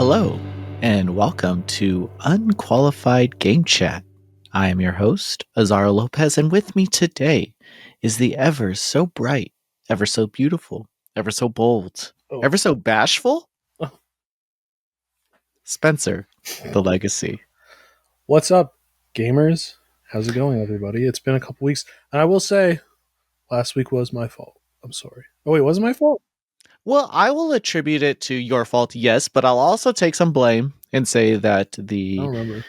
Hello, and welcome to Unqualified Game Chat. I am your host, Azario Lopez, and with me today is the ever so bright, ever so beautiful, ever so bold, ever so bashful Spencer, the Legacy. What's up, gamers? How's it going, everybody? It's been a couple weeks, and I will say, last week was my fault. I'm sorry. Oh, wait, was it my fault? Well, I will attribute it to your fault, yes, but I'll also take some blame and say that I the don't remember.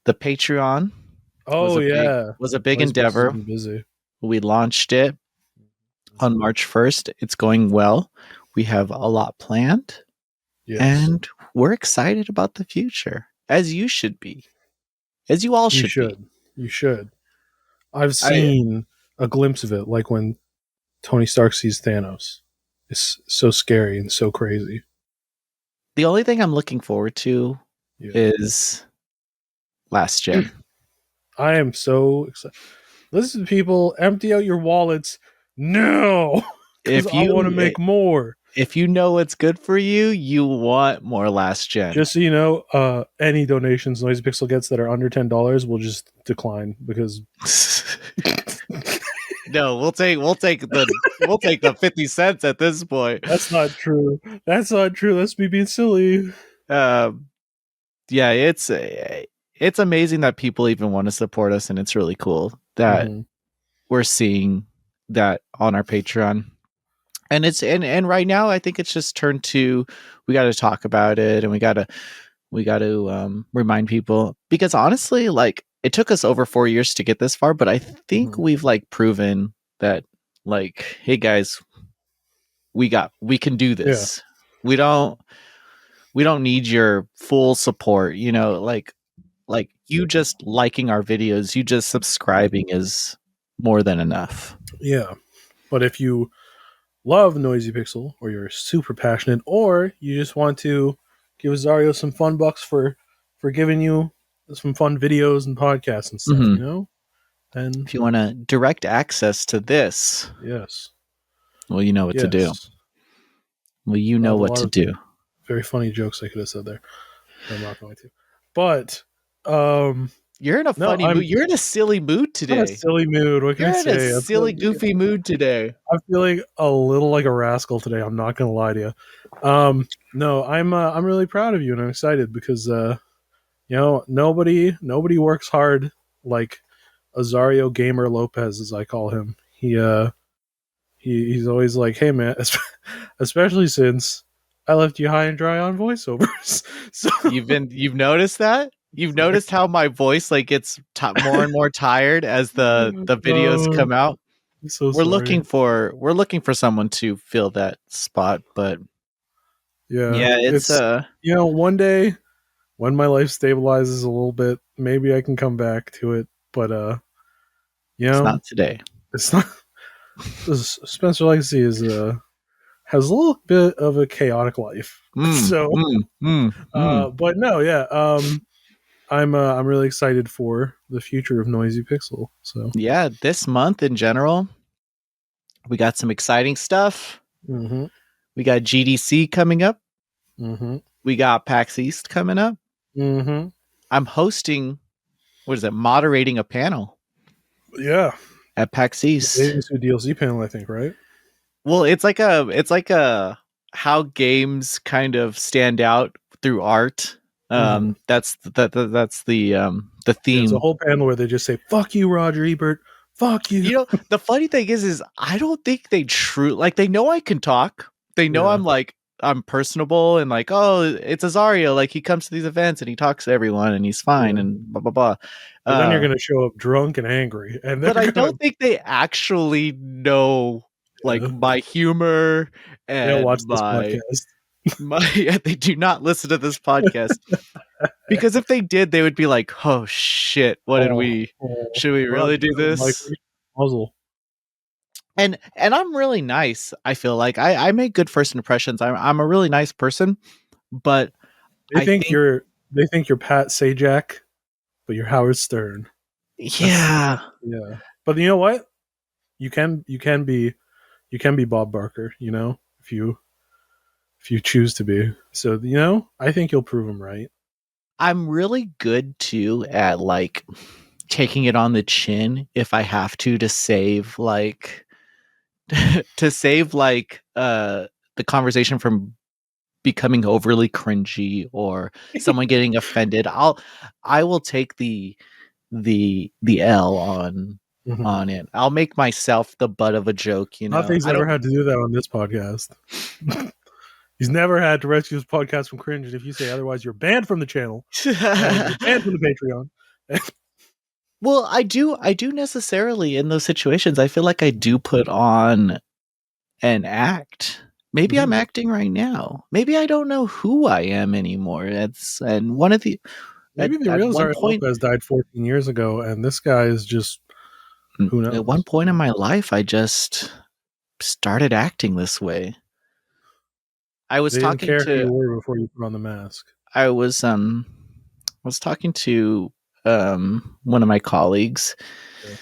Patreon Oh, yeah. was a big Noise Pixel's endeavor. been busy. We launched it on March 1st. It's going well. We have a lot planned. Yes. And we're excited about the future, as you should be. As you all should be. You should. I've seen a glimpse of it, like when Tony Stark sees Thanos. It's so scary and so crazy. The only thing I'm looking forward to is Last Gen. I am so excited. Listen, people, empty out your wallets. No! Because I want to make more. If you know what's good for you, you want more Last Gen. Just so you know, any donations Noisy Pixel gets that are under $10 will just decline because no, we'll take the 50 cents at this point. That's not true. That's me being silly. Yeah, it's amazing that people even want to support us, and it's really cool that we're seeing that on our Patreon. And it's and right now I think it's just turned to we got to talk about it, and we got to remind people, because honestly, like, it took us over 4 years to get this far, but I think we've like proven that, like, hey guys, we can do this. Yeah. We don't need your full support, you know, like you just liking our videos, you just subscribing is more than enough. Yeah. But if you love Noisy Pixel, or you're super passionate, or you just want to give Azario some fun bucks for giving you some fun videos and podcasts and stuff, you know? And if you want to direct access to this, yes. Well, you know what to do. Well, you know what to do. Very funny jokes I could have said there. I'm not going to. But you're in a funny mood. You're in a silly mood today. I'm in a silly mood. What can I say? You're in a silly, goofy mood today. I'm feeling a little like a rascal today. I'm not going to lie to you. No, I'm really proud of you, and I'm excited because nobody works hard like Azario Gamer Lopez, as I call him. He's always like, hey man, especially since I left you high and dry on voiceovers. So you've noticed that? You've noticed how my voice like gets more and more tired as the videos come out? I'm so we're sorry. We're looking for someone to fill that spot, but yeah, it's one day when my life stabilizes a little bit, maybe I can come back to it, but it's not today. It's not. Spencer Legacy has a little bit of a chaotic life. But no, yeah. I'm really excited for the future of Noisy Pixel. So yeah, this month in general, we got some exciting stuff. We got GDC coming up. We got PAX East coming up. I'm hosting, moderating a panel. Yeah, at PAX East. It's a DLC panel, I think, right? Well, it's like a how games kind of stand out through art. That's the theme. It's a whole panel where they just say, "Fuck you, Roger Ebert. Fuck you." You know, the funny thing is I don't think they they know I can talk. They know I'm personable and like, oh, it's Azario. Like, he comes to these events and he talks to everyone and he's fine and blah blah blah. But then you're going to show up drunk and angry. But I don't think they actually know like my humor and they'll watch this podcast. They do not listen to this podcast. Because if they did, they would be like, oh shit, should we really do this? Muzzle. And I'm really nice. I feel like I make good first impressions. I'm a really nice person, but they think you're Pat Sajak, but you're Howard Stern. Yeah. Yeah. But you know what? You can be Bob Barker, you know, if you if you choose to be. So I think you'll prove them right. I'm really good too at like taking it on the chin if I have to save like to save like the conversation from becoming overly cringy or someone getting offended. I will take the L on it. I'll make myself the butt of a joke, you know. Nothing's I ever don't had to do that on this podcast. He's never had to rescue his podcast from cringe, and if you say otherwise, you're banned from the channel and you're banned from the Patreon. Well, I do necessarily in those situations. I feel like I do put on an act. Maybe I'm acting right now. Maybe I don't know who I am anymore. That's and one of the Maybe the at real one Azario point Lopez died 14 years ago, and this guy is just who at one knows. point in my life I just started acting this way. I was They didn't talking care who to you were before you put on the mask. I was talking to one of my colleagues. Yeah.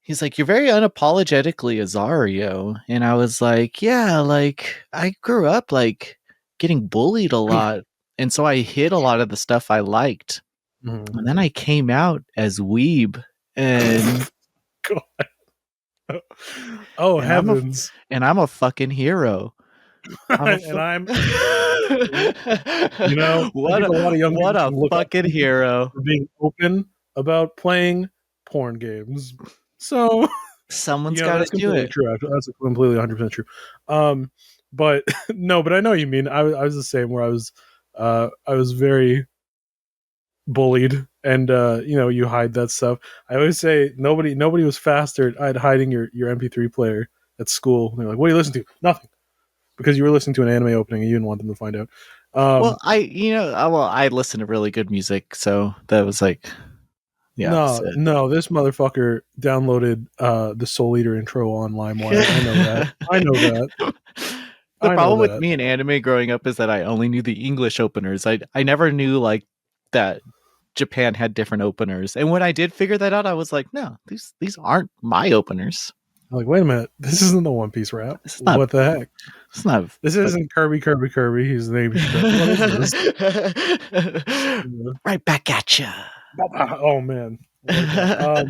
He's like, "You're very unapologetically Azario," and I was like, "Yeah, like I grew up like getting bullied a lot, and so I hid a lot of the stuff I liked, and then I came out as weeb, and Oh and I'm a heavens! and I'm a fucking hero. I'm a And I'm I what think a lot of young what people a can look up fucking to you hero. for being open about playing porn games. So Someone's got to that's do completely it." true. That's completely 100% true. But no, but I know what you mean. I was the same where I was very bullied, and you hide that stuff. I always say nobody was faster at hiding your MP3 player at school. And they're like, "What do you listen to?" Nothing, because you were listening to an anime opening and you didn't want them to find out. Well, I listen to really good music, so that was like the No, opposite. no, this motherfucker downloaded the Soul Eater intro on LimeWire. I know that. I know that. The I know problem with that. me in anime growing up is that I only knew the English openers. I never knew like that Japan had different openers. And when I did figure that out, I was like, no, these aren't my openers. I'm like, wait a minute, this isn't the One Piece rap. It's not What the heck? it's not This but isn't Kirby. His name's what is this? right back at you. Oh man, I like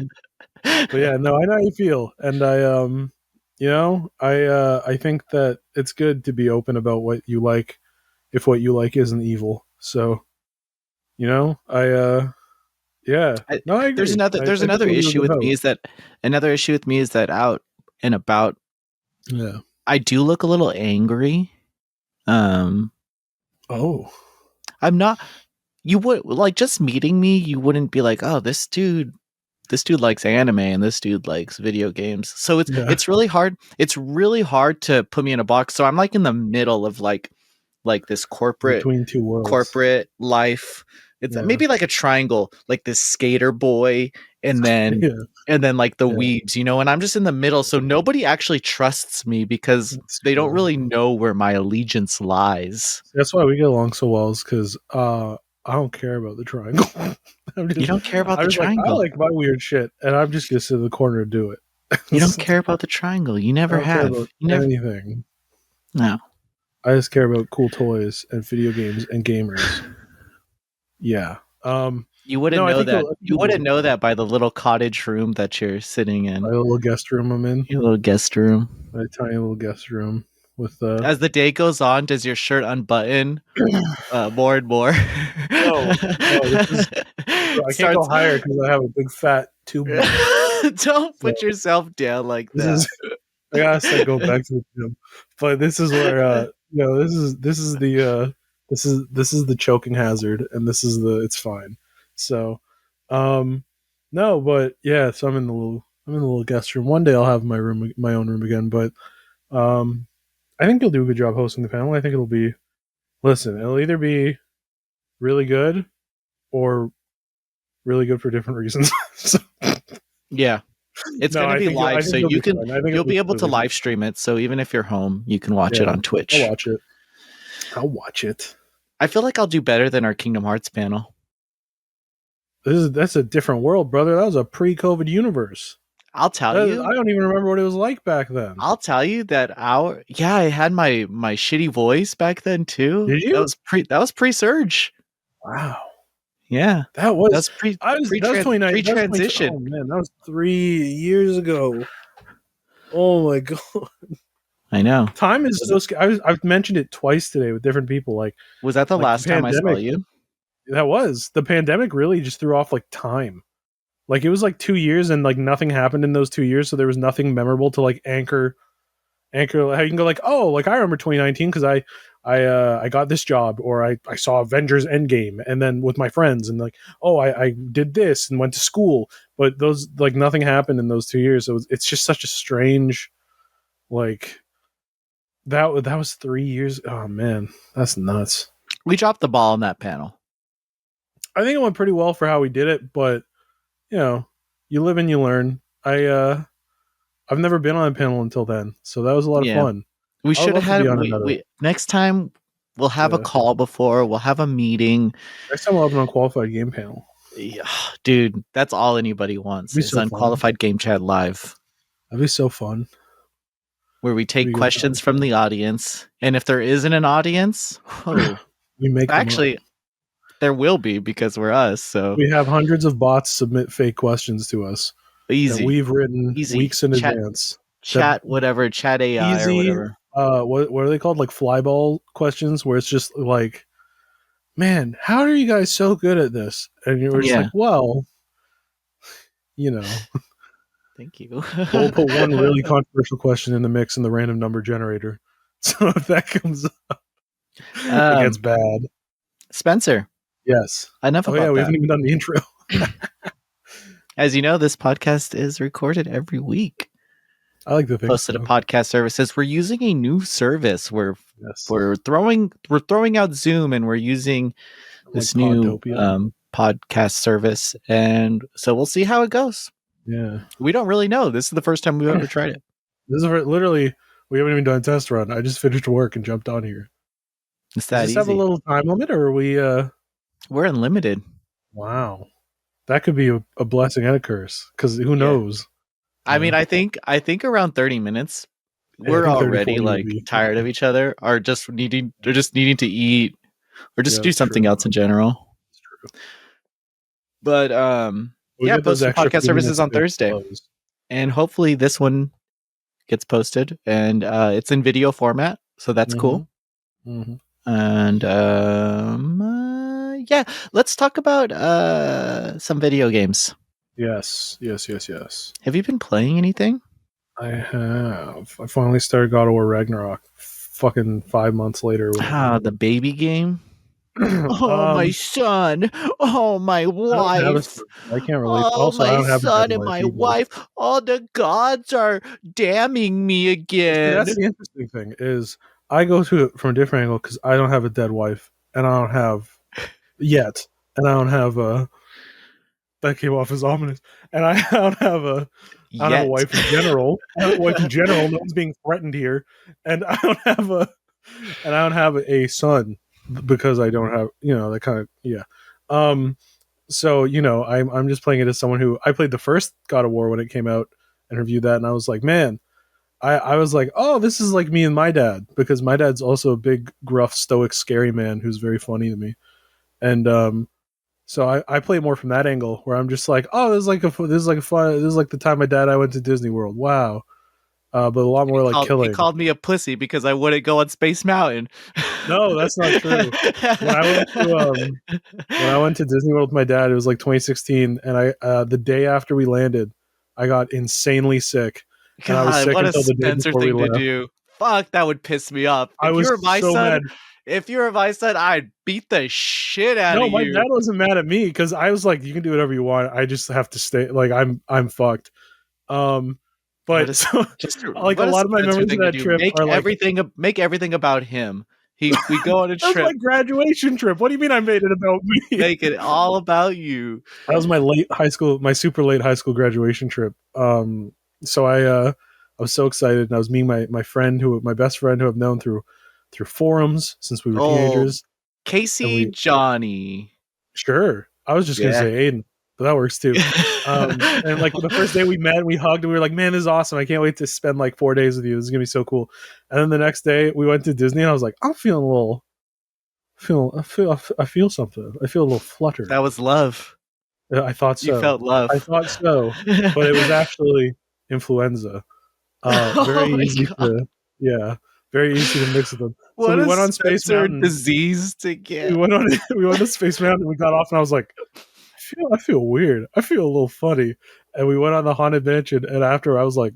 that. But yeah, no, I know how you feel, and I think that it's good to be open about what you like, if what you like isn't evil. So, yeah, no, I There's agree. there's I think another you'll do a issue good with me host. is that out and about Yeah. I do look a little angry. Um Oh. I'm not you would like just meeting me, you wouldn't be like, "Oh, this dude likes anime and this dude likes video games." So Yeah. it's really hard. It's really hard to put me in a box. So I'm like in the middle of like this Between two worlds. corporate life. It's Yeah. maybe like a triangle, like this skater boy and then Yeah. like the Yeah. weebs, you know, and I'm just in the middle. So nobody actually trusts me because That's they don't true. really know where my allegiance lies. That's why we get along so well, is because I don't care about the triangle. You don't care about I'm the just like, I triangle. like my weird shit, and I'm just gonna sit in the corner and do it. You don't care about the triangle. You I never don't care have. about You never. anything. No. I just care about cool toys and video games and gamers. Yeah. You wouldn't No, I know think that. You you'll do wouldn't know that by the little cottage room that you're sitting my in. little guest room I'm in. Your little guest room. My tiny little guest room with As the day goes on, does your shirt unbutton more and more? no, this is I can't go Starts. higher because I have a big fat tube butt. Don't So put yourself down like this that. is I gotta start going back to the gym. But this is where this is the choking hazard, and this is the it's fine. So no, but yeah, so I'm in the little guest room. One day I'll have my own room again, but um I think you'll do a good job hosting the panel. I think it'll either be really good or really good for different reasons. So, Yeah. It's no, going to be I live, so think you'll be fine. I think you'll it'll be be able to completely fine. live stream it. So even if you're home, you can watch it Yeah, on I'll Twitch. watch it. I'll watch it. I feel like I'll do better than our Kingdom Hearts panel. That's a different world, brother. That was a pre-COVID universe. I'll tell I you. don't even remember what it was like back then. I'll tell you that I had my shitty voice back then too. Did you? That was pre-surge. Wow. Yeah. That was That's pre that was 29. That was 20, transition. oh man, that was 3 years ago. Oh my god. I know. Time is so scary. I've mentioned it twice today with different people. Was that the Like the last time I saw pandemic. you? The pandemic really just threw off like time. Like it was like 2 years and like nothing happened in those 2 years, so there was nothing memorable to like anchor how you can go like, oh, like I remember 2019 because I got this job, or I saw Avengers Endgame and then with my friends, and like, oh, I did this and went to school, but those like nothing happened in those 2 years, so it's just such a strange, like, that was 3 years. Oh man, that's nuts. We dropped the ball on that panel. I think it went pretty well for how we did it, but you know, you live and you learn. I've never been on a panel until then, so that was a lot of Yeah. fun. We I would should have love to had be on another. we next time we'll have a call before, we'll have a meeting. Next time we'll have an unqualified game panel. Yeah, dude, that's all anybody wants is so Unqualified Game Chat live. That'd be so fun. Where we take questions from the audience, and if there isn't an audience, we make actually there will be, because we're us. So we have hundreds of bots submit fake questions to us that we've written weeks in advance. Chat AI easy, or whatever. What are they called? Like flyball questions, where it's just like, man, how are you guys so good at this? And you're just like, well, you know. Thank you. We'll put one really controversial question in the mix in the random number generator. So if that comes up, it gets bad. Spencer. Yes. Enough about that. We haven't even done the intro. As you know, this podcast is recorded every week. I like to think posted to podcast services. We're using a new service. We're throwing out Zoom, and we're using this new podcast service, and so we'll see how it goes. Yeah, we don't really know. This is the first time we've ever tried it. This is literally, we haven't even done a test run. I just finished work and jumped on here. It's that easy. Does this have a little time limit, or are we? We're unlimited. Wow, that could be a blessing and a curse, because who knows? I mean, I think around 30 minutes. We're already like tired of each other, or just needing to eat, or just do something else in general. That's true. But post podcast services on Thursday, and hopefully this one gets posted, and it's in video format, so that's cool. Mm-hmm. And let's talk about some video games. Yes. Have you been playing anything? I have. I finally started God of War Ragnarok. Fucking 5 months later. The baby game. Oh, my son. Oh, my wife. I can't relate. Oh, also, my son and my wife. All the gods are damning me again. See, that's the interesting thing, is I go to it from a different angle, because I don't have a dead wife, and I don't have yet, and I don't have that came off as ominous, and I don't have a wife in general. I don't have a wife in general. No one's being threatened here, and I don't have a son, because I don't have, that kind of So I'm just playing it as someone who, I played the first God of War when it came out and reviewed that, and I was like, man, I was like, oh, this is like me and my dad, because my dad's also a big, gruff, stoic, scary man who's very funny to me, and so I play more from that angle, where I'm just like, oh, this is like the time my dad and I went to Disney World. Wow. But a lot more killing. He called me a pussy because I wouldn't go on Space Mountain. No, that's not true. When I went to Disney World with my dad, it was like 2016, and I the day after we landed, I got insanely sick. God, and I was sick what until the day before we left. To do. Fuck, that would piss me off. If you were my son, mad. If you were my son, I'd beat the shit out of you. No, my dad wasn't mad at me, because I was like, you can do whatever you want. I just have to stay. Like, I'm fucked. But just like a lot of my memories of that trip are make everything about him. We go on a trip. That's my graduation trip. What do you mean I made it about me? Make it all about you. That was my super late high school graduation trip. So I was so excited, and I was meeting my best friend who I've known through forums since we were teenagers. Casey Johnny. Sure. I was just gonna say Aiden, but that works too. And like the first day we met, we hugged, and we were like, "Man, this is awesome! I can't wait to spend like 4 days with you. This is gonna be so cool." And then the next day we went to Disney, and I was like, "I'm feeling a little, I feel something. I feel a little fluttered." That was love. I thought You so. felt love. I thought so, but it was actually influenza. Oh Very my easy god. to, yeah, very easy to mix with them. So What we a went on Space Spencer Mountain. disease to We get. went on we went to Space Mountain. And we got off, and I was like, I feel weird. I feel a little funny. And we went on the Haunted Mansion. And after, I was like,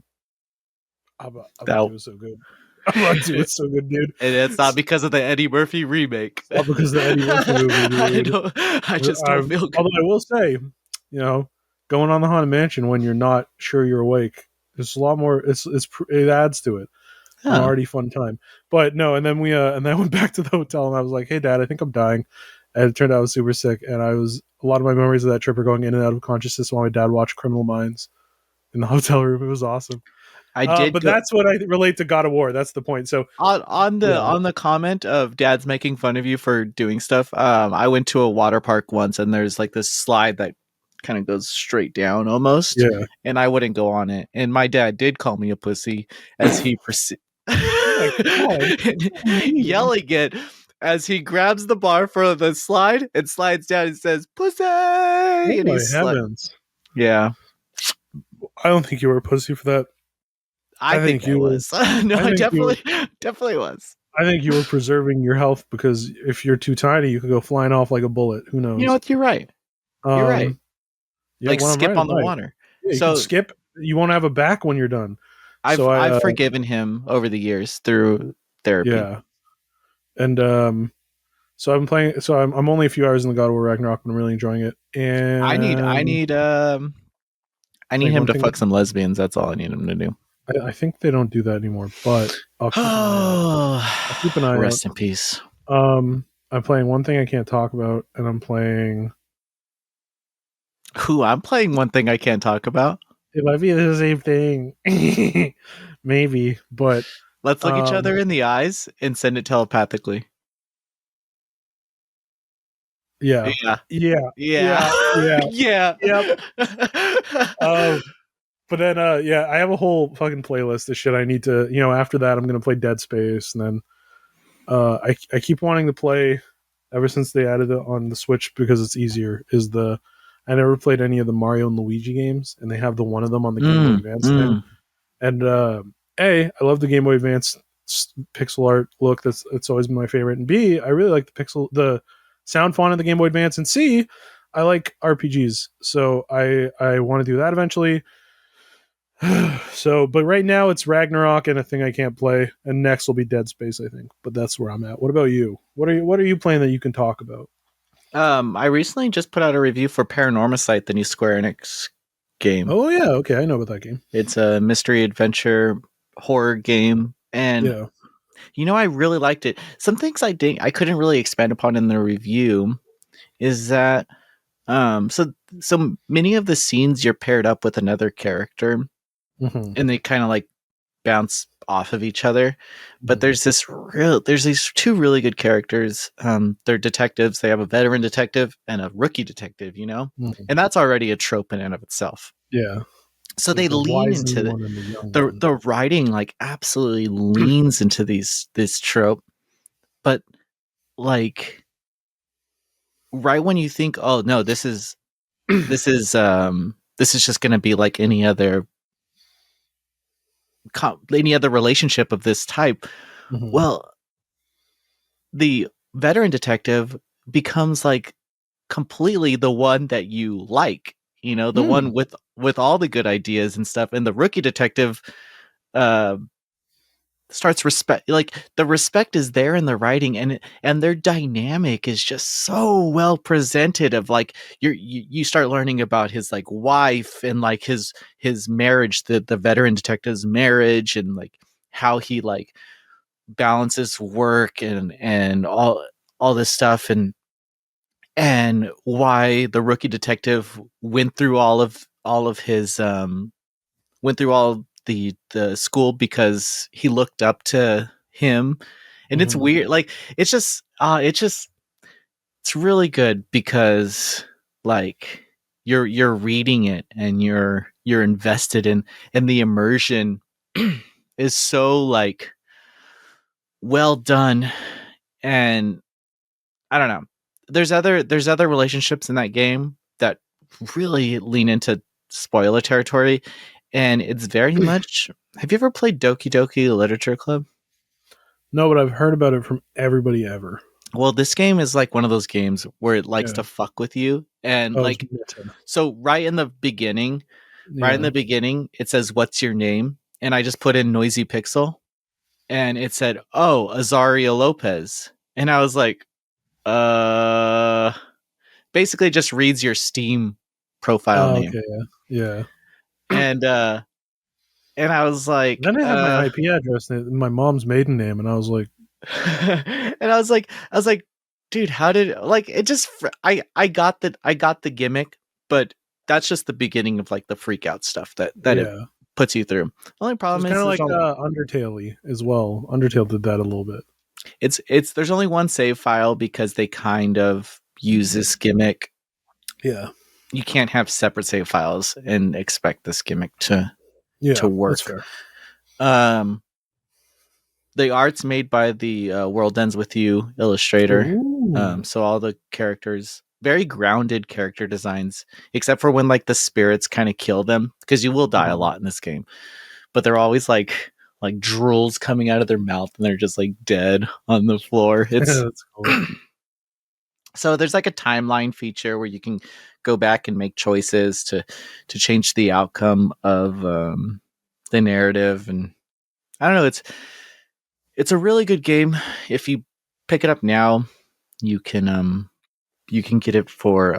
I'm not That doing so good. I'm not doing so good, dude. and it's not because of the Eddie Murphy remake. It's all because of the Eddie Murphy movie, dude. I just don't feel good. Although I will say, going on the Haunted Mansion when you're not sure you're awake, there's a lot more. It adds to it. An Oh, already fun time. But no, and then and then I went back to the hotel, and I was like, "Hey, Dad, I think I'm dying." And it turned out I was super sick, and a lot of my memories of that trip are going in and out of consciousness while my dad watched Criminal Minds in the hotel room. It was awesome. I did But go that's what I relate to God of War. That's the point. So yeah, on the comment of dads making fun of you for doing stuff. I went to a water park once, and there's like this slide that kind of goes straight down almost, yeah. and I wouldn't go on it. And my dad did call me a pussy as he Oh my god, so mean. yelling it as he grabs the bar for the slide and slides down and says "pussy," Oh and my he's like, heavens! "Yeah, I don't think you were a pussy for that. I I think think I you were. was. No, I I think you. definitely was." I think you were preserving your health because if you're too tiny, you could go flying off like a bullet. Who You know knows? what? You're right. You're right. Um, yeah, Like when I'm skip right, I'm on the right. water. Yeah, you can So skip. You won't have a back when you're done. So I've forgiven him over the years through therapy. yeah, and so I'm playing. So I'm only a few hours in the God of War Ragnarok, but I'm really enjoying it. I need And I I need think him one to thing fuck some lesbians. That's all I need him to do. I think they don't do that anymore, but I'll keep an eye out. I'll keep an Oh, eye out. rest in peace. I'm playing one thing I can't talk about, and I'm playing. Who I'm playing one thing I can't talk about. It might be the same thing, maybe, but Let's look each um, other in the eyes and send it telepathically. yeah, Yeah. yeah, Yeah. yeah, yeah, Yeah. yep. Um, but then, yeah, I have a whole fucking playlist of shit I need to. After that, I'm gonna play Dead Space, and then I keep wanting to play. Ever since they added it on the Switch because it's easier. I never played any of the Mario and Luigi games, and they have the one of them on the Game Boy Advance thing. And I love the Game Boy Advance pixel art look. It's always been my favorite. And B, I really like the sound font of the Game Boy Advance. And C, I like RPGs, so I want to do that eventually. So, but right now it's Ragnarok and a thing I can't play, and next will be Dead Space, I think. But that's where I'm at. What about you? What are you playing that you can talk about? I recently just put out a review for Paranormasight, the new Square Enix game. Oh yeah, okay, I know about that game. It's a mystery adventure horror game, and Yeah. I really liked it. Some things I couldn't really expand upon in the review is that so many of the scenes you're paired up with another character, Mm-hmm. and they kind of like bounce off of each other. But Mm-hmm. there's these two really good characters. They're detectives. They have a veteran detective and a rookie detective, Mm-hmm. and that's already a trope in and of itself. Yeah. So they The lean wise into one and the young the one. the writing, like absolutely leans into this trope, but like right when you think, oh no, this is just going to be like any other relationship of this type. Mm-hmm. Well, the veteran detective becomes like completely the one that you like, the one Mm. with all the good ideas and stuff, and the rookie detective uh starts respect, like the respect is there in the writing, and their dynamic is just so well presented, of like you start learning about his like wife and like his marriage, the veteran detective's marriage, and like how he like balances work and all this stuff, and why the rookie detective went through all the school because he looked up to him. And it's Mm-hmm. weird, like it's really good because like you're reading it and you're invested in the immersion is so like well done. And I don't know. There's other relationships in that game that really lean into spoiler territory, and it's very much. Have you ever played Doki Doki Literature Club? No, but I've heard about it from everybody ever. Well, this game is like one of those games where it likes Yeah. to fuck with you, and Oh, it's like meta. so right in Yeah. the beginning, it says, "What's your name?" And I just put in Noisy Pixel, and it said, "Oh, Azario Lopez," and I was like, uh. Basically just reads your Steam profile Oh, name. okay. Yeah. And I was like, Then I had my IP address and my mom's maiden name, and I was like, and I was like, dude, how did like it just I got the gimmick, but that's just the beginning of like the freak out stuff that it yeah. puts you through. The only It was problem kind is of like Undertale-y as well. Undertale did that a little bit. it's there's only one save file because they kind of use this gimmick. Yeah. You can't have separate save files and expect this gimmick to Yeah, that's work. fair. Um, the art's made by the World Ends With You illustrator. Ooh. So all the characters, very grounded character designs, except for when like the spirits kind of kill them, because you will die a lot in this game. But they're always like drools coming out of their mouth, and they're just like dead on the floor. It's That's cool. so there's like a timeline feature where you can go back and make choices to change the outcome of the narrative, and I don't know. It's a really good game. If you pick it up now, you can get it for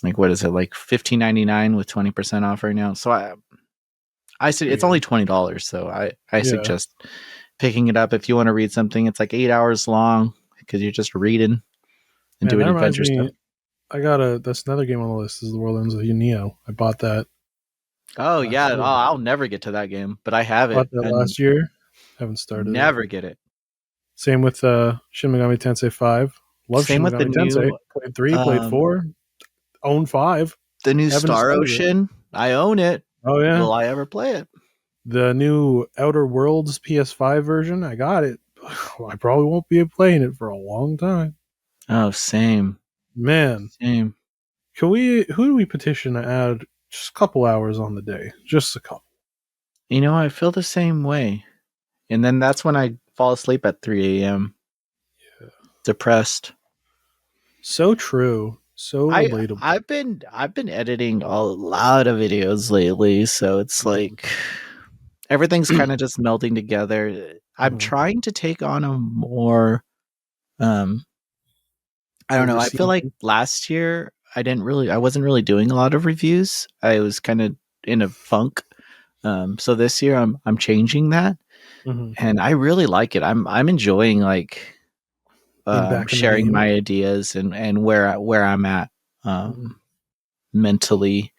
like what is it, like $15.99 with 20% off right now. So I said Pretty it's only good. $20, so I Yeah. suggest picking it up if you want to read something. It's like 8 hours long because you're just reading and Man, that doing reminds adventure stuff. me. That's another game on the list. Is The World Ends With You Neo. I bought that Oh yeah, last year. I'll never get to that game, but I have it Bought that and last year. Haven't started it. never get it. Same with Shin Megami Tensei 5. Love Same Shin with the Megami Tensei. new Played 3, played 4, own 5. Haven't Star started it. Ocean. I own it. Oh yeah. Will I ever play it? The new Outer Worlds PS5 version. I got it. I probably won't be playing it for a long time. Oh, same. Man, Same. who do we petition to add just a couple hours on the day? Just a couple. You know, I feel the same way. And then that's when I fall asleep at 3 a.m. Yeah. depressed. So true. So relatable. I've been editing a lot of videos lately, so it's like everything's kind of just melding together. I'm Mhm. trying to take on a more um I don't know. I feel Overseen. like last year I wasn't really doing a lot of reviews. I was kind of in a funk. So this year I'm changing that, Mm-hmm. and I really like it. I'm enjoying like Being back in the sharing game. my ideas and where I'm at Mm-hmm. mentally,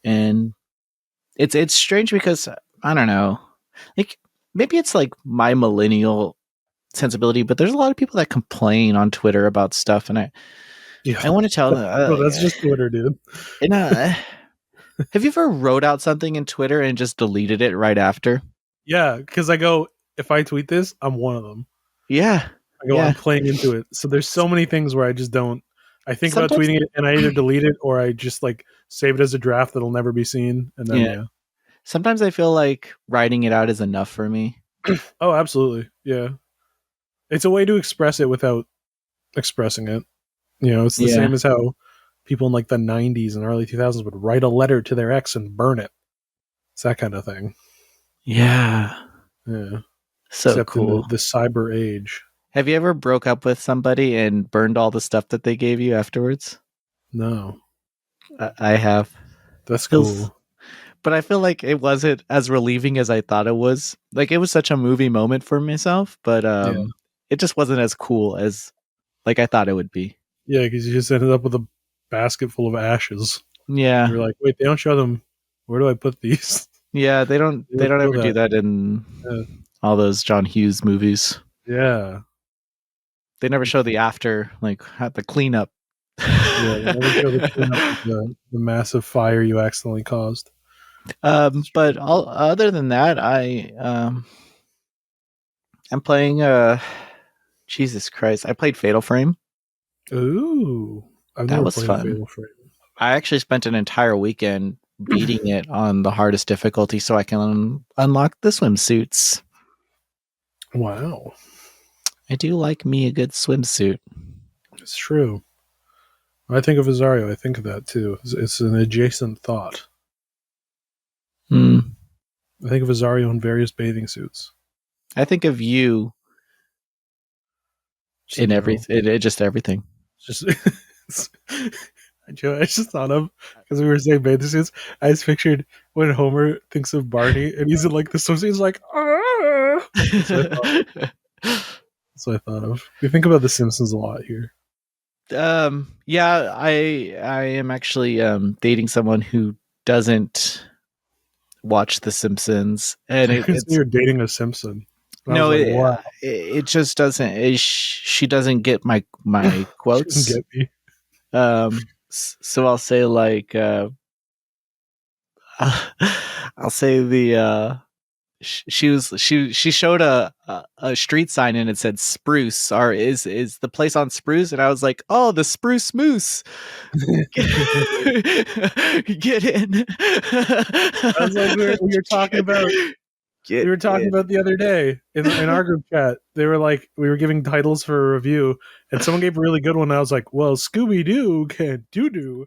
and it's strange because I don't know, like maybe it's like my millennial sensibility, but there's a lot of people that complain on Twitter about stuff, and Yeah. I want to tell them. Well, that's just Twitter, dude. And have you ever wrote out something in Twitter and just deleted it right after? Yeah, because I go, if I tweet this, I'm one of them. Yeah, I go, I'm yeah. playing into it. So there's so many things where I just don't. I think about Sometimes, tweeting it and I either delete it or I just like save it as a draft that'll never be seen. And then, yeah. yeah. Sometimes I feel like writing it out is enough for me. Oh, absolutely. Yeah. It's a way to express it without expressing it. You know, it's the Yeah, same as how people in like the 90s and early 2000s would write a letter to their ex and burn it. It's that kind of thing. yeah. Yeah. So Except in cool. the cyber age. Have you ever broke up with somebody and burned all the stuff that they gave you afterwards? No. I have. That's Feels, cool. but I feel like it wasn't as relieving as I thought it was. Like it was such a movie moment for myself, but Yeah. it just wasn't as cool as like I thought it would be. Yeah, because you just ended up with a basket full of ashes. Yeah. You're like, wait, they don't show them. Where do I put these? Yeah, they don't They they don't don't show ever do that. that in Yeah. all those John Hughes movies. Yeah. They never show the after, like the cleanup Yeah, never show the tune up with the massive fire you accidentally caused. But other than that, I'm playing Jesus Christ. I played Fatal Frame. Ooh, I've That never was played a fun. Fatal Frame. I actually spent an entire weekend beating it on the hardest difficulty so I can unlock the swimsuits. Wow, I do like me a good swimsuit. it's true. When I think of Azario, I think of that too. It's an adjacent thought. Hmm. I think of Azario in various bathing suits. I think of you Just in in general. just everything. Just I just thought of, because we were saying bathing suits, I just pictured when Homer thinks of Barney and he's in like the swimsuit, he's like, ah! That's what I thought of. We think about The Simpsons a lot here. Yeah, I am actually dating someone who doesn't watch The Simpsons, and I could say it's you're dating a Simpson. And I was no, like, wow, it just doesn't. She doesn't get my she doesn't quotes. get me. So I'll say like I'll say the she showed a street sign and it said Spruce, or is the place on Spruce, and I was like, oh, the Spruce Moose. Get in. I was like, we were talking about Get in. the other day in our group chat. They were like, we were giving titles for a review, and someone gave a really good one. I was like, well, Scooby Doo can doo.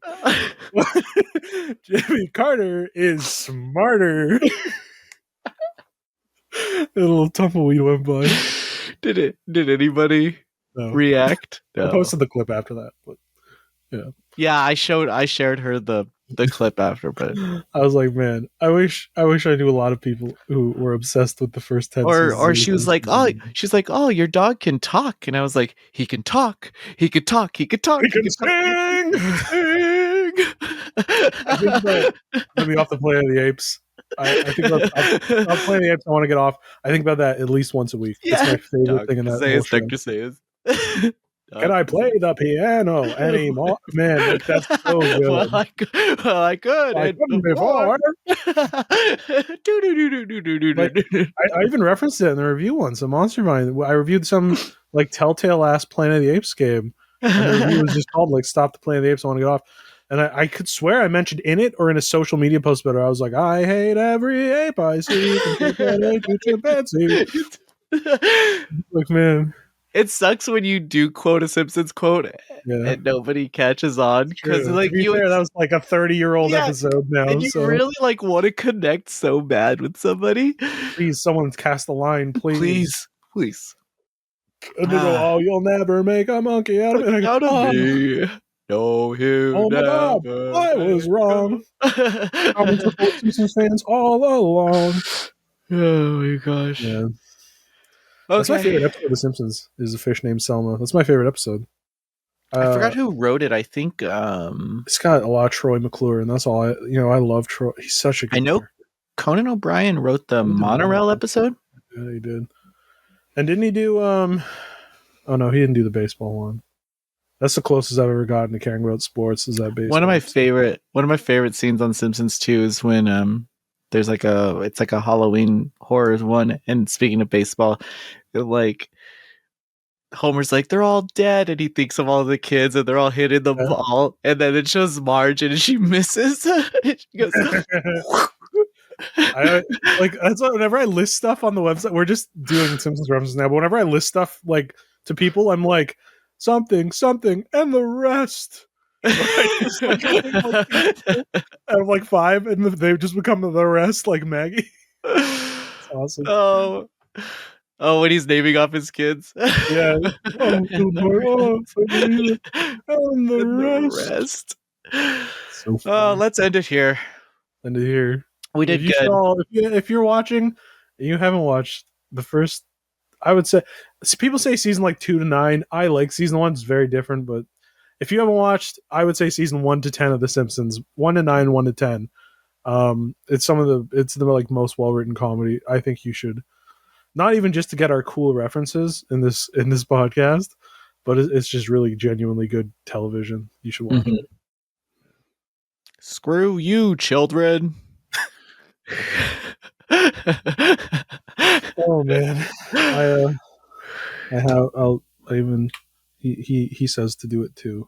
Jimmy Carter is smarter. A little tumbleweed went by. Did anybody No, react? I No. posted the clip after that, but Yeah, I shared her the clip after, but I was like, man, I wish I knew a lot of people who were obsessed with the first 10 seasons. or she's like, oh, your dog can talk, and I was like, he can talk, he could talk, he could talk, He can sing. he can sing. I think about let me off the Planet of the Apes. I think about I'll Planet of the Apes. I want to get off. I think about that at least once a week. That's Yeah, my favorite thing in that whole Sayers, show. Dr. Sayers. Can I play the piano anymore? Man, like that's so well, good. I could. I And couldn't before. before. Like I even referenced it in the review once. A Monster Mine. I reviewed some like Telltale ass Planet of the Apes game, and the review was just called like "Stop the Planet of the Apes." I want to get off. And I could swear I mentioned in it or in a social media post about it. I was like, I hate every ape I see, from chimpanzee to chimpanzee. Like, man, It sucks when you do quote a Simpsons quote yeah. and nobody catches on because True. To like be fair, that was like a 30-year-old yeah, episode now. and you So really like want to connect so bad with somebody. please, someone cast the line, please. Please. And they go, "Oh, you'll never make a monkey out of me." And I go, Out of "Oh, me. No, he'll oh my God, never I was make wrong. Comments a- are for Simpsons fans all along." Oh my gosh. Yeah, that's my Okay. favorite episode of The Simpsons. Is a fish named Selma. That's my favorite episode. I forgot who wrote it. I think It's got a lot of Troy McClure, and that's all. I love Troy. He's such a I good know character. Conan O'Brien wrote the He did a lot. monorail episode. Yeah, he did. And didn't he do? Oh no, he didn't do the baseball one. That's the closest I've ever gotten to caring about sports. Is that baseball? One of my favorite scenes on Simpsons too is when there's like it's like a Halloween horror one, and speaking of baseball, like Homer's like, they're all dead, and he thinks of all the kids, and they're all hitting the Yeah. ball, and then it shows Marge, and she misses. And she goes, I like that's why whenever I list stuff on the website, we're just doing Simpsons references now. But whenever I list stuff like to people, I'm like something, something, and the rest. I just like think like people out of like 5, and they just become the rest, like Maggie. It's awesome. oh, oh, when he's naming off his kids. Yeah. Oh, And the rest. and the And the rest. rest. So Oh, funny. let's end it here. And to hear We did good. if you're watching and you haven't watched the first, I would say people say season like 2 to 9. I like season 1. It's very different, but if you haven't watched, I would say season 1 to 10 of The Simpsons, 1 to 9, 1 to 10. It's the like most well written comedy. I think you should, not even just to get our cool references in this podcast, but it's just really genuinely good television. You should watch it. Screw you, children. Oh man, I'll even he says to do it too.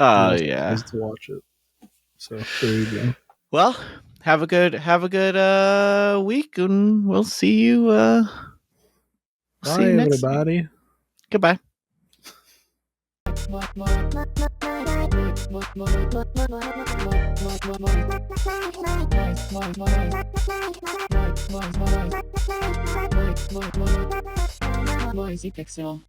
Oh yeah. Says to watch it. So there you go. Well, have a good week, and we'll see you. Bye, everybody. Goodbye. Voice e pixel.